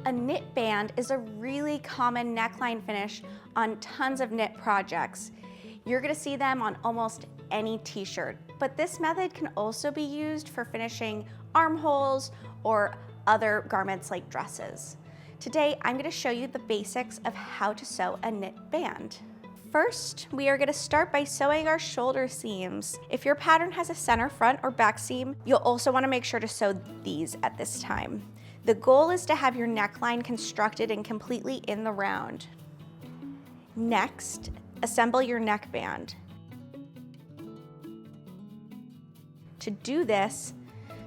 A knit band is a really common neckline finish on tons of knit projects. You're gonna see them on almost any t-shirt, but this method can also be used for finishing armholes or other garments like dresses. Today, I'm gonna show you the basics of how to sew a knit band. First, we are gonna start by sewing our shoulder seams. If your pattern has a center front or back seam, you'll also wanna make sure to sew these at this time. The goal is to have your neckline constructed and completely in the round. Next, assemble your neckband. To do this,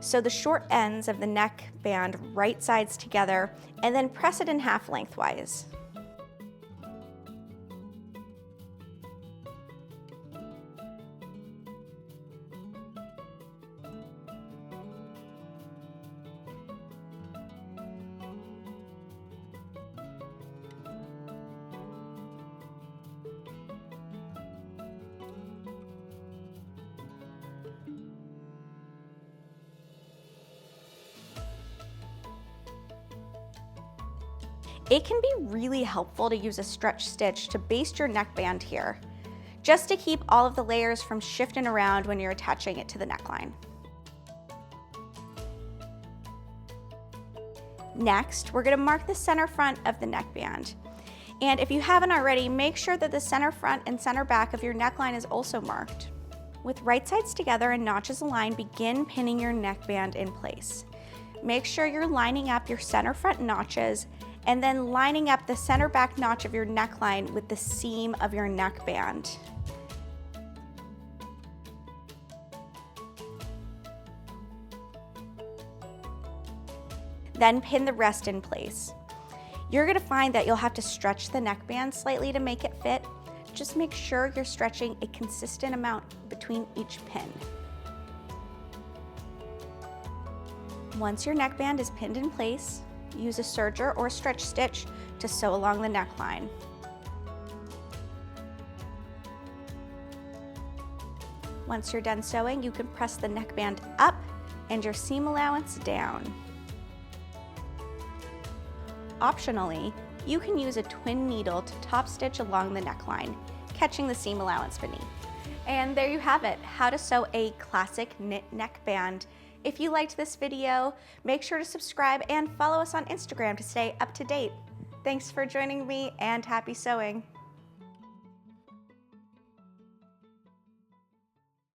sew the short ends of the neckband right sides together and then press it in half lengthwise. It can be really helpful to use a stretch stitch to baste your neckband here, just to keep all of the layers from shifting around when you're attaching it to the neckline. Next, we're going to mark the center front of the neckband. And if you haven't already, make sure that the center front and center back of your neckline is also marked. With right sides together and notches aligned, begin pinning your neckband in place. Make sure you're lining up your center front notches and then lining up the center back notch of your neckline with the seam of your neckband. Then pin the rest in place. You're gonna find that you'll have to stretch the neckband slightly to make it fit. Just make sure you're stretching a consistent amount between each pin. Once your neckband is pinned in place, use a serger or stretch stitch to sew along the neckline. Once you're done sewing, you can press the neckband up and your seam allowance down. Optionally, you can use a twin needle to top stitch along the neckline, catching the seam allowance beneath. And there you have it, how to sew a classic knit neckband. If you liked this video, make sure to subscribe and follow us on Instagram to stay up to date. Thanks for joining me and happy sewing.